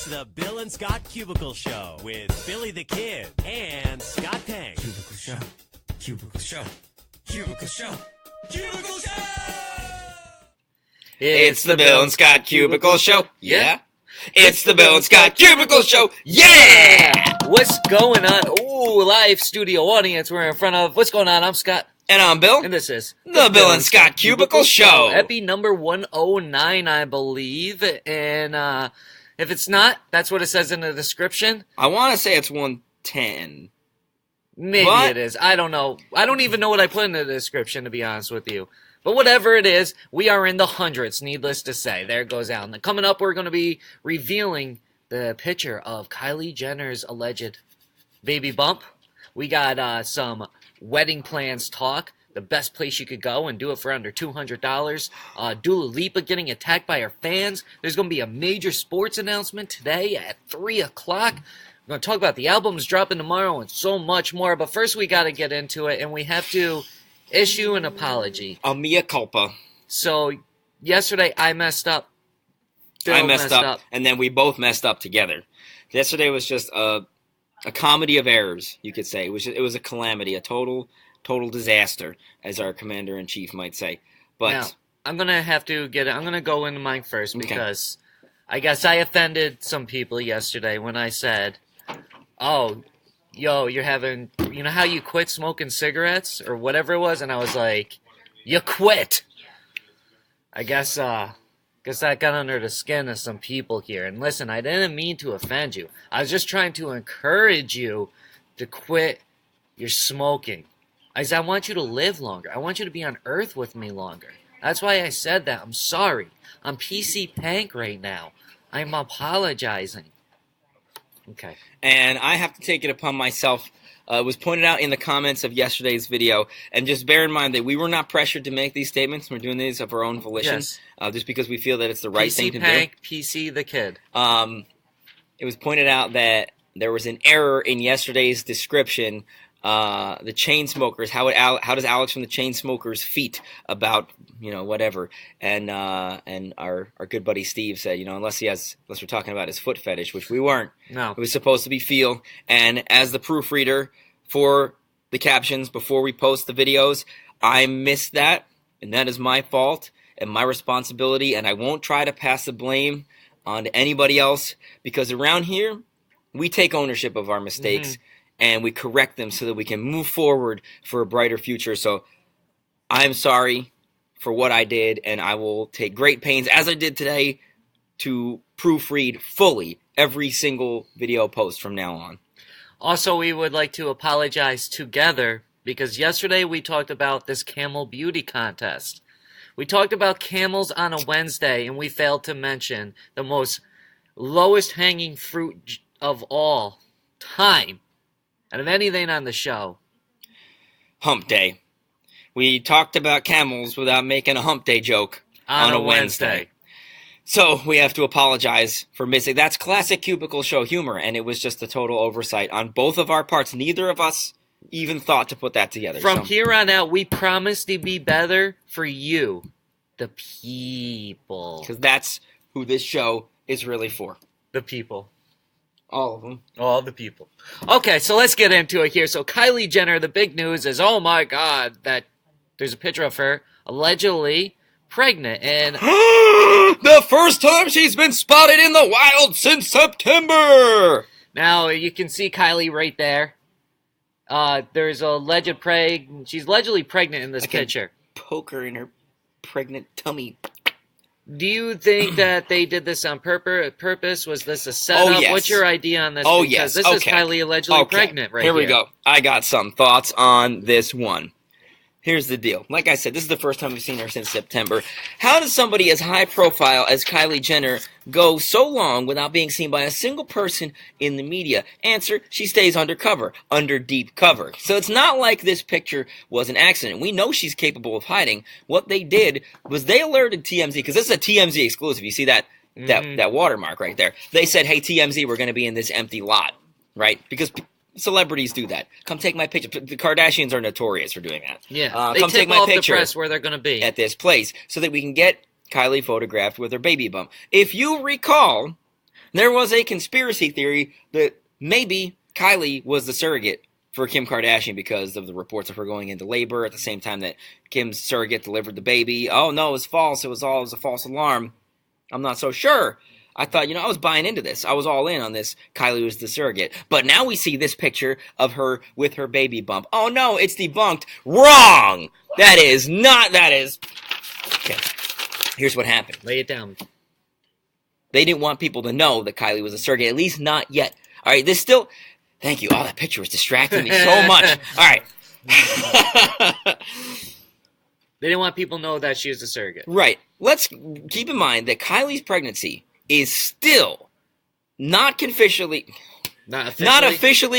It's the Bill and Scott Cubicle Show with Billy the Kid and Scott Tang. Cubicle Show. Cubicle Show. Cubicle Show. Cubicle Show! It's the Bill and Scott Cubicle Show. Yeah. It's the Bill and Scott Cubicle Show. Yeah! What's going on? Ooh, live studio audience we're in front of. What's going on? I'm Scott. And I'm Bill. And this is the Bill and Scott Cubicle Show. Epi number 109, I believe. And if it's not, that's what it says in the description. I want to say it's 110. Maybe it is. I don't know. I don't even know what I put in the description, to be honest with you. But whatever it is, we are in the hundreds, needless to say. There it goes out. And coming up, we're going to be revealing the picture of Kylie Jenner's alleged baby bump. We got some wedding plans talk, the best place you could go and do it for under $200. Dua Lipa getting attacked by her fans. There's going to be a major sports announcement today at 3 o'clock. We're going to talk about the albums dropping tomorrow and so much more. But first, we got to get into it, and we have to issue an apology. A mea culpa. So, yesterday, I messed up. Bill I messed up, and then we both messed up together. Yesterday was just a comedy of errors, you could say. It was a calamity, a total disaster, as our commander-in-chief might say. But now, I'm going to have to I'm going to go into mine first because I guess I offended some people yesterday when I said, oh, yo, you're having, you know how you quit smoking cigarettes or whatever it was? And I was like, you quit. I guess that got under the skin of some people here. And listen, I didn't mean to offend you. I was just trying to encourage you to quit your smoking. I said, I want you to live longer. I want you to be on Earth with me longer. That's why I said that. I'm sorry. I'm PC Pank right now. I'm apologizing. Okay. And I have to take it upon myself. It was pointed out in the comments of yesterday's video. And just bear in mind that we were not pressured to make these statements. We're doing these of our own volition. Yes. Just because we feel that it's the right thing to Pank, PC the Kid. It was pointed out that there was an error in yesterday's description. The Chainsmokers, how does Alex from the Chainsmokers feet about, whatever. And our good buddy Steve said, unless we're talking about his foot fetish, which we weren't. No. It was supposed to be feel. And as the proofreader for the captions before we post the videos, I missed that, and that is my fault and my responsibility, and I won't try to pass the blame on to anybody else, because around here, we take ownership of our mistakes. Mm-hmm. And we correct them so that we can move forward for a brighter future. So I'm sorry for what I did, and I will take great pains, as I did today, to proofread fully every single video post from now on. Also, we would like to apologize together because yesterday we talked about this camel beauty contest. We talked about camels on a Wednesday, and we failed to mention the most lowest hanging fruit of all time. Out of anything on the show. Hump Day. We talked about camels without making a Hump Day joke on a Wednesday. So we have to apologize for missing. That's classic Cubicle Show humor, and it was just a total oversight on both of our parts. Neither of us even thought to put that together. From here on out, we promise to be better for you, the people. Because that's who this show is really for. The people. All of them. All the people. Okay, so let's get into it here. So Kylie Jenner, the big news is, oh my God, that there's a picture of her allegedly pregnant. And the first time she's been spotted in the wild since September. Now, you can see Kylie right there. There's she's allegedly pregnant in this picture. Poke her in her pregnant tummy. Do you think that they did this on purpose? Was this a setup? Oh, yes. What's your idea on this? Oh, because yes. This is Kylie allegedly pregnant right here. Here we go. I got some thoughts on this one. Here's the deal. Like I said, this is the first time we've seen her since September. How does somebody as high profile as Kylie Jenner go so long without being seen by a single person in the media? Answer, she stays undercover, under deep cover. So it's not like this picture was an accident. We know she's capable of hiding. What they did was they alerted TMZ, because this is a TMZ exclusive. You see that watermark right there. They said, hey, TMZ, we're going to be in this empty lot, right? Because celebrities do that. Come take my picture. The Kardashians are notorious for doing that. Yeah, come take my picture the press where they're going to be at this place so that we can get Kylie photographed with her baby bump. If you recall, There was a conspiracy theory that maybe Kylie was the surrogate for Kim Kardashian because of the reports of her going into labor at the same time that Kim's surrogate delivered the baby. Oh, no, it was false. It was a false alarm. I'm not so sure. I thought, I was buying into this. I was all in on this. Kylie was the surrogate. But now we see this picture of her with her baby bump. Oh, no, it's debunked. Wrong! That is. Okay, here's what happened. Lay it down. They didn't want people to know that Kylie was a surrogate, at least not yet. All right, this still... Thank you. Oh, that picture was distracting me so much. All right. They didn't want people to know that she was a surrogate. Right. Let's keep in mind that Kylie's pregnancy is still not officially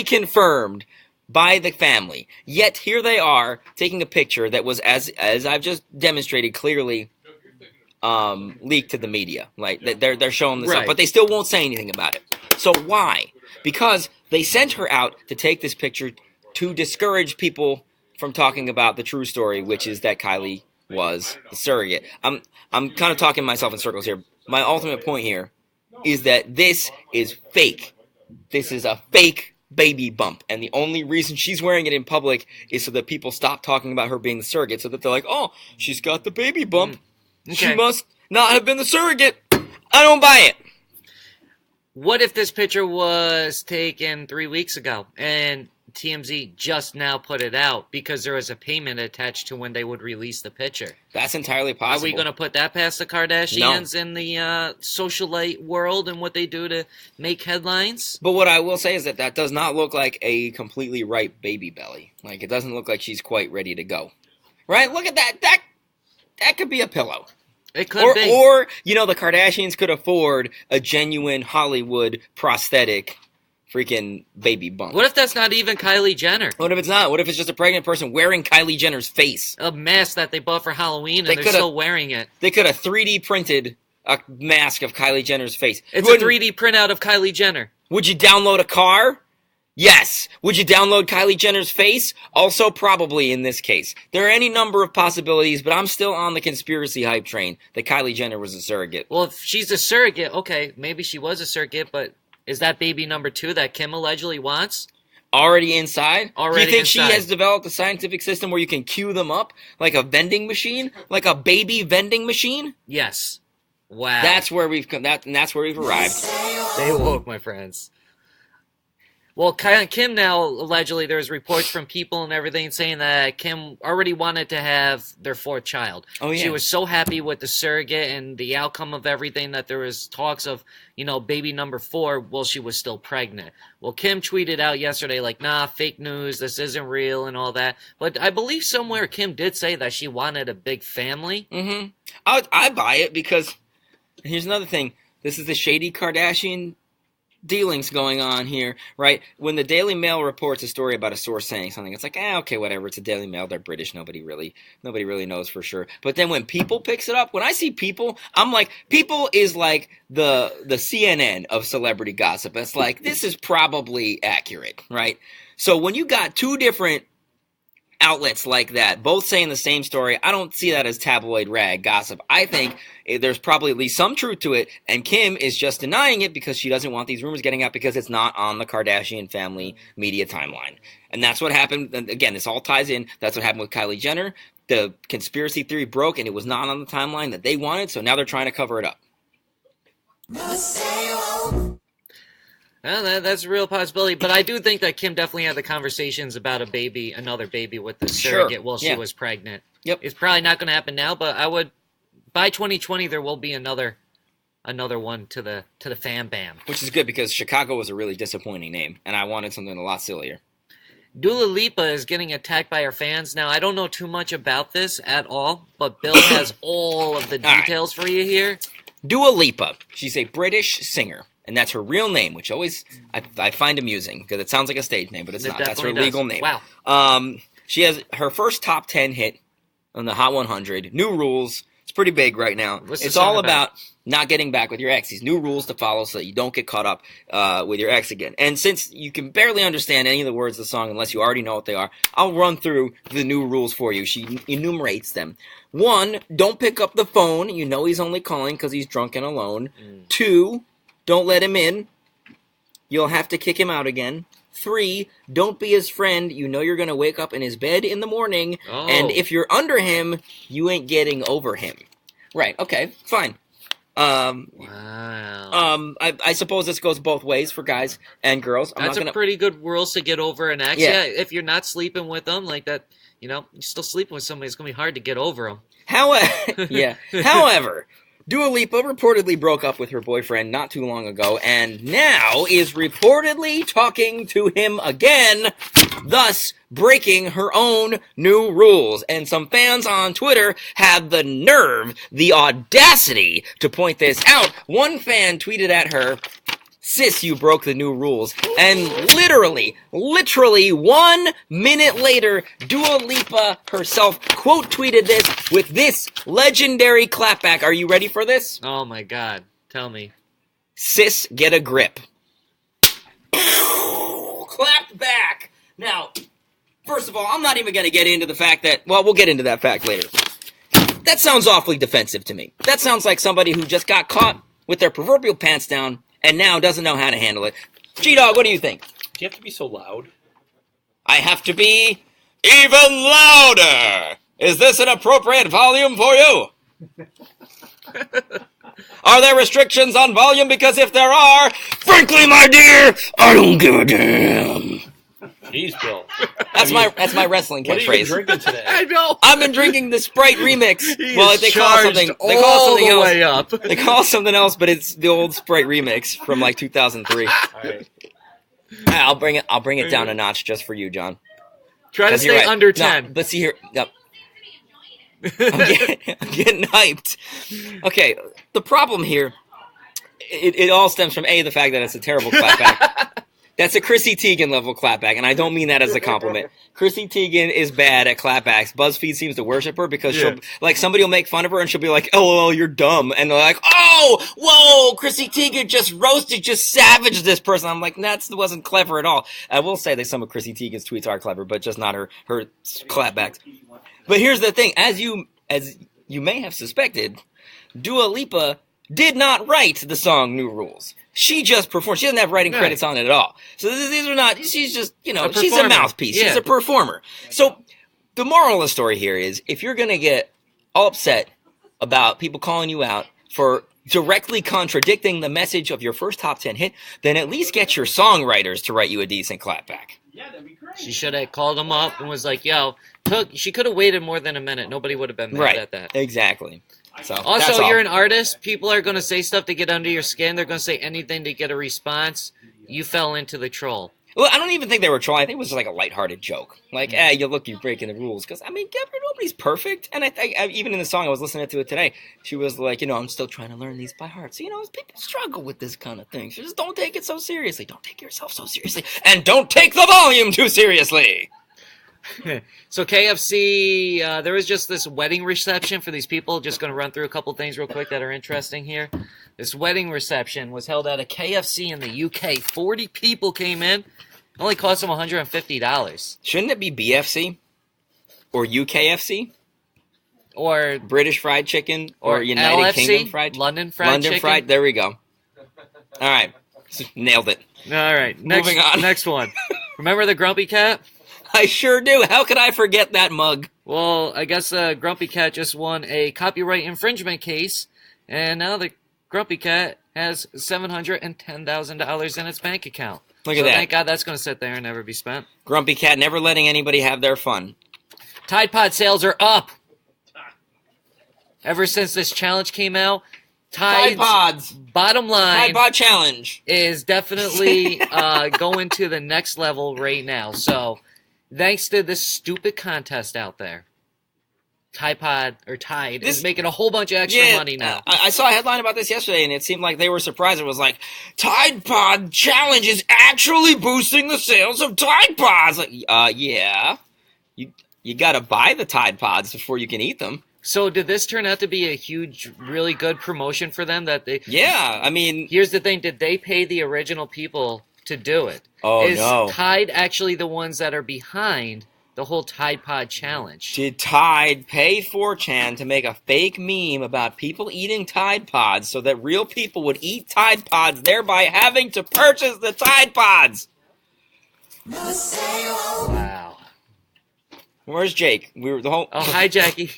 confirmed by the family. Yet here they are taking a picture that was, as I've just demonstrated clearly, leaked to the media. Like they're showing this up, but they still won't say anything about it. So why? Because they sent her out to take this picture to discourage people from talking about the true story, which is that Kylie was the surrogate. I'm kind of talking myself in circles here. My ultimate point here is that this is fake. This is a fake baby bump, and the only reason she's wearing it in public is so that people stop talking about her being the surrogate, so that they're like, oh, she's got the baby bump. Okay. She must not have been the surrogate. I don't buy it. What if this picture was taken 3 weeks ago and TMZ just now put it out because there was a payment attached to when they would release the picture? That's entirely possible. Are we going to put that past the Kardashians in the socialite world and what they do to make headlines? But what I will say is that does not look like a completely ripe baby belly. Like, it doesn't look like she's quite ready to go. Right? Look at that. That could be a pillow. It could be. Or, the Kardashians could afford a genuine Hollywood prosthetic freaking baby bump. What if that's not even Kylie Jenner? What if it's not? What if it's just a pregnant person wearing Kylie Jenner's face? A mask that they bought for Halloween and they're still wearing it. They could have 3D printed a mask of Kylie Jenner's face. It's a 3D printout of Kylie Jenner. Would you download a car? Yes. Would you download Kylie Jenner's face? Also probably in this case. There are any number of possibilities, but I'm still on the conspiracy hype train that Kylie Jenner was a surrogate. Well, if she's a surrogate, okay, maybe she was a surrogate, but is that baby number 2 that Kim allegedly wants? Already inside? Already Do you think inside. She has developed a scientific system where you can queue them up like a vending machine? Like a baby vending machine? Yes. Wow. That's where we've come. That's where we've arrived. Stay woke, my friends. Well, Kim now, allegedly, there's reports from people and everything saying that Kim already wanted to have their 4th child. Oh, yeah. She was so happy with the surrogate and the outcome of everything that there was talks of, baby number 4 while she was still pregnant. Well, Kim tweeted out yesterday, like, nah, fake news, this isn't real and all that. But I believe somewhere Kim did say that she wanted a big family. Mm-hmm. I buy it because, here's another thing, this is the shady Kardashian dealings going on here, right? When the Daily Mail reports a story about a source saying something, it's like, okay, whatever, it's a Daily Mail, they're British, nobody really knows for sure. But then when People picks it up, when I see People, I'm like, People is like the CNN of celebrity gossip. It's like, this is probably accurate, right? So when you got 2 different outlets like that, both saying the same story, I don't see that as tabloid rag gossip. I think there's probably at least some truth to it, and Kim is just denying it because she doesn't want these rumors getting out because it's not on the Kardashian family media timeline. And that's what happened. And again, this all ties in. That's what happened with Kylie Jenner. The conspiracy theory broke, and it was not on the timeline that they wanted, so now they're trying to cover it up. Well, that's a real possibility, but I do think that Kim definitely had the conversations about another baby with the surrogate while she was pregnant. Yep. It's probably not going to happen now, but by 2020 there will be another one to the fam bam. Which is good because Chicago was a really disappointing name, and I wanted something a lot sillier. Dua Lipa is getting attacked by her fans. Now, I don't know too much about this at all, but Bill has all of the details for you here. Dua Lipa. She's a British singer. And that's her real name, which always I find amusing because it sounds like a stage name, but it's not. That's her legal name. Wow. She has her first top 10 hit on the Hot 100. New rules. It's pretty big right now. It's all about not getting back with your ex. These new rules to follow so that you don't get caught up with your ex again. And since you can barely understand any of the words of the song unless you already know what they are, I'll run through the new rules for you. She enumerates them. 1, don't pick up the phone. You know he's only calling because he's drunk and alone. 2, don't let him in. You'll have to kick him out again. 3, don't be his friend. You know you're going to wake up in his bed in the morning. Oh. And if you're under him, you ain't getting over him. Right, okay, fine. Wow. I suppose this goes both ways for guys and girls. That's a pretty good rules to get over an ex. Yeah, if you're not sleeping with them like that, you're still sleeping with somebody, it's going to be hard to get over them. However, Dua Lipa reportedly broke up with her boyfriend not too long ago and now is reportedly talking to him again, thus breaking her own new rules. And some fans on Twitter had the nerve, the audacity to point this out. One fan tweeted at her, "Sis, you broke the new rules." And literally 1 minute later, Dua Lipa herself quote tweeted this with this legendary clapback. Are you ready for this? Oh my God. Tell me. "Sis, get a grip." Clapped back. Now, first of all, I'm not even going to get into the fact that, well, we'll get into that fact later. That sounds awfully defensive to me. That sounds like somebody who just got caught with their proverbial pants down and now doesn't know how to handle it. G-Dog, what do you think? Do you have to be so loud? I have to be even louder. Is this an appropriate volume for you? Are there restrictions on volume? Because if there are, frankly, my dear, I don't give a damn. Jeez, Bill. That's my wrestling What are you catchphrase. drinking today? I know. I've been drinking the Sprite remix. He Well, is they call it charged something. They all call it something the else. way up. They call it something else, but it's the old Sprite remix from like 2003. All right. I'll bring it down a notch just for you, John. Try to 'Cause you're stay right. under No, 10. but see here. Yep. I'm getting hyped. Okay, the problem here, it all stems from the fact that it's a terrible clapback. That's a Chrissy Teigen level clapback, and I don't mean that as a compliment. Chrissy Teigen is bad at clapbacks. BuzzFeed seems to worship her because she'll, like, somebody will make fun of her and she'll be like, "Oh, you're dumb," and they're like, "Oh, whoa, Chrissy Teigen just savaged this person." I'm like, that wasn't clever at all. I will say that some of Chrissy Teigen's tweets are clever, but just not her clapbacks. But here's the thing: as you may have suspected, Dua Lipa did not write the song "New Rules." She just performed. She doesn't have writing credits on it at all. So these are not. She's just, she's a mouthpiece. Yeah. She's a performer. So the moral of the story here is, if you're gonna get all upset about people calling you out for directly contradicting the message of your first top 10 hit, then at least get your songwriters to write you a decent clapback. Yeah, that'd be great. She should have called him up and was like, "Yo, she could have waited more than a minute. Nobody would have been mad at that." Exactly. So that's Also, all. you're an artist. People are going to say stuff to get under your skin. They're going to say anything to get a response. You fell into the troll. Well, I don't even think they were trolling. I think it was just like a lighthearted joke. Like, you're breaking the rules. Because, I mean, nobody's perfect. And I think, even in the song, I was listening to it today, she was like, I'm still trying to learn these by heart. So, people struggle with this kind of thing. So just don't take it so seriously. Don't take yourself so seriously. And don't take the volume too seriously. So KFC, there was just this wedding reception for these people. Just going to run through a couple things real quick that are interesting here. This wedding reception was held at a KFC in the UK. 40 people came in. It only cost them $150. Shouldn't it be BFC? Or UKFC? Or British Fried Chicken? Or United LFC, Kingdom Fried? London Fried Chicken. There we go. All right. Nailed it. All right. Moving on. Next one. Remember the Grumpy Cat? I sure do. How could I forget that mug? Well, I guess Grumpy Cat just won a copyright infringement case, and now the Grumpy Cat has $710,000 in its bank account. Look at that. Thank God that's going to sit there and never be spent. Grumpy Cat never letting anybody have their fun. Tide Pod sales are up. Ever since this challenge came out, Tide Pods. Bottom line Tide Pod Challenge is definitely going to the next level right now. So, thanks to this stupid contest out there, Tide is making a whole bunch of extra money now. I saw a headline about this yesterday, and it seemed like they were surprised. It was like, Tide Pod Challenge is actually boosting the sales of Tide Pods. Like, yeah. You got to buy the Tide Pods before you can eat them. So did this turn out to be a huge, really good promotion for them? Yeah, I mean... Here's the thing. Did they pay the original people to do it? Oh, Is no. Tide actually the ones that are behind the whole Tide Pod challenge. Did Tide pay 4chan to make a fake meme about people eating Tide Pods so that real people would eat Tide Pods, thereby having to purchase the Tide Pods? Wow. Where's Jake? Oh, hi, Jackie.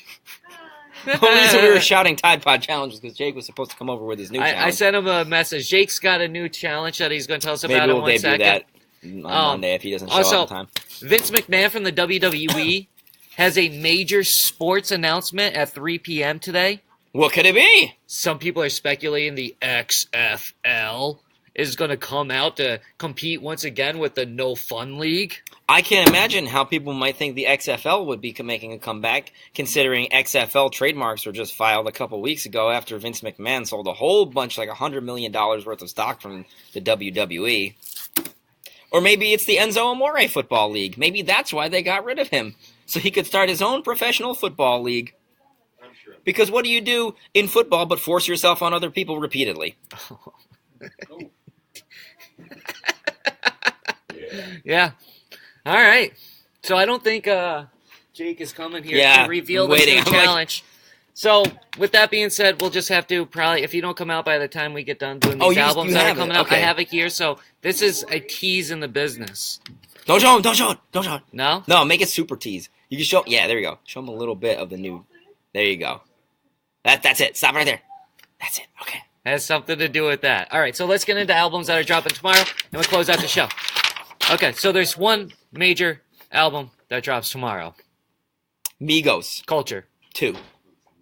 The whole reason we were shouting Tide Pod challenge was because Jake was supposed to come over with his new challenge. I sent him a message. Jake's got a new challenge that he's going to tell us about in 1 second. Maybe we'll debut that on Monday if he doesn't show up on time. Vince McMahon from the WWE has a major sports announcement at 3 p.m. today. What could it be? Some people are speculating the XFL is going to come out to compete once again with the No Fun League. I can't imagine how people might think the XFL would be making a comeback, considering XFL trademarks were just filed a couple weeks ago after Vince McMahon sold a whole bunch, like $100 million worth of stock from the WWE. Or maybe it's the Enzo Amore Football League. Maybe that's why they got rid of him, so he could start his own professional football league. Because what do you do in football but force yourself on other people repeatedly? Yeah. All right. So I don't think Jake is coming here to reveal the new challenge. So with that being said, we'll just have to probably, if you don't come out by the time we get done doing these albums that are coming out, I have it here. So this is a tease in the business. Don't show him. Don't show it. Don't show it. No? No, make it super tease. You can show. Yeah, there you go. Show him a little bit of the new. There you go. That's it. Stop right there. That's it. Okay. Has something to do with that. All right, so let's get into albums that are dropping tomorrow, and we'll close out the show. Okay, so there's one major album that drops tomorrow. Migos. Culture. 2.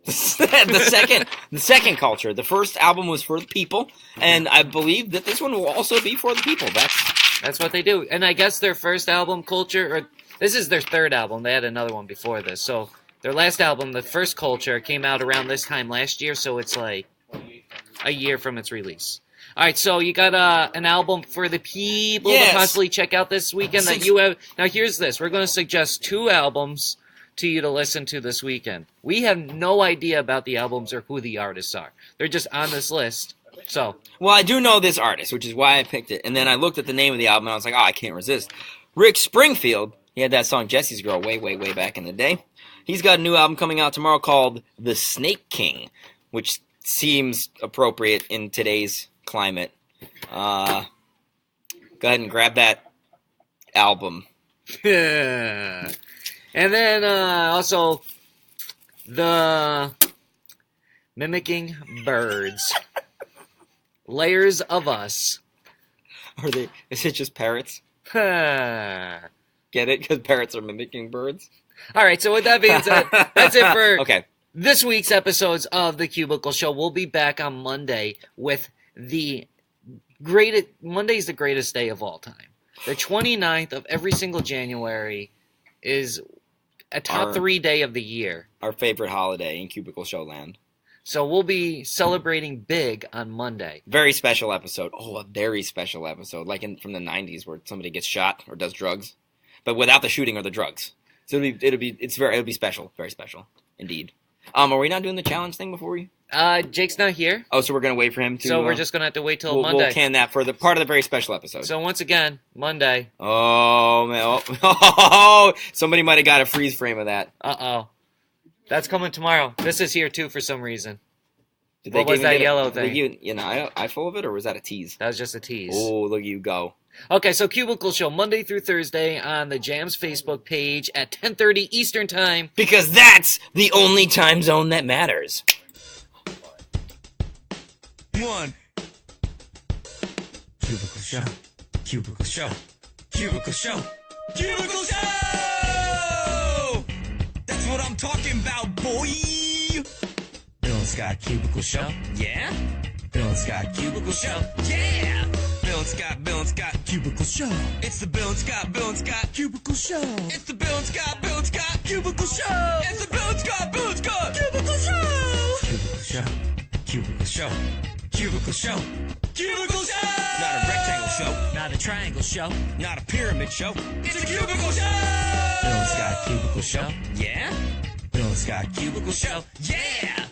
the second Culture. The first album was for the people, and I believe that this one will also be for the people. That's what they do. And I guess their first album, Culture, or this is their third album. They had another one before this. So their last album, the first Culture, came out around this time last year, so it's like a year from its release. All right, so you got an album for the people to possibly check out this weekend that you have. Now, here's this. We're going to suggest 2 albums to you to listen to this weekend. We have no idea about the albums or who the artists are. They're just on this list. So, well, I do know this artist, which is why I picked it. And then I looked at the name of the album, and I was like, oh, I can't resist. Rick Springfield. He had that song Jesse's Girl way, way, way back in the day. He's got a new album coming out tomorrow called The Snake King, which seems appropriate in today's climate. Go ahead and grab that album. And then also the Mimicking Birds. Layers of Us. Is it just parrots? Get it? Because parrots are mimicking birds? All right, so with that being said, that's it for this week's episodes of The Cubicle Show. We'll be back on Monday with the greatest. Monday's the greatest day of all time. The 29th of every single January is a top 3 day of the year. Our favorite holiday in Cubicle Show land. So we'll be celebrating big on Monday. Very special episode. Oh, a very special episode. Like from the 90s where somebody gets shot or does drugs. But without the shooting or the drugs. So it'll be special. Very special. Indeed. Are we not doing the challenge thing before we? Jake's not here. Oh, so we're going to wait for him to... So we're just going to have to wait till Monday. We'll can that for the part of the very special episode. So once again, Monday. Oh, man. Oh, somebody might have got a freeze frame of that. Uh-oh. That's coming tomorrow. This is here, too, for some reason. What was that yellow thing? I full of it, or was that a tease? That was just a tease. Oh, look at you go. Okay, so Cubicle Show, Monday through Thursday on the Jams Facebook page at 10:30 Eastern Time. Because that's the only time zone that matters. 1. Cubicle Show. Cubicle Show. Cubicle Show. Cubicle Show! That's what I'm talking about, boy! Bill and Scott Cubicle Show. Yeah? Bill and Scott Cubicle Show. Yeah! Bill and Scott Cubicle Show. It's the Bill and Scott Cubicle Show. It's the Bill and Scott Cubicle Show. It's the Bill and Scott Cubicle Show. Cubicle Show. Cubicle Show. Cubicle Show. Cubicle Show. Not a rectangle show. Not a triangle show. Not a pyramid show. It's a Cubicle Show. Bill and Scott Cubicle Show. Yeah? Bill and Scott Cubicle Show. Yeah!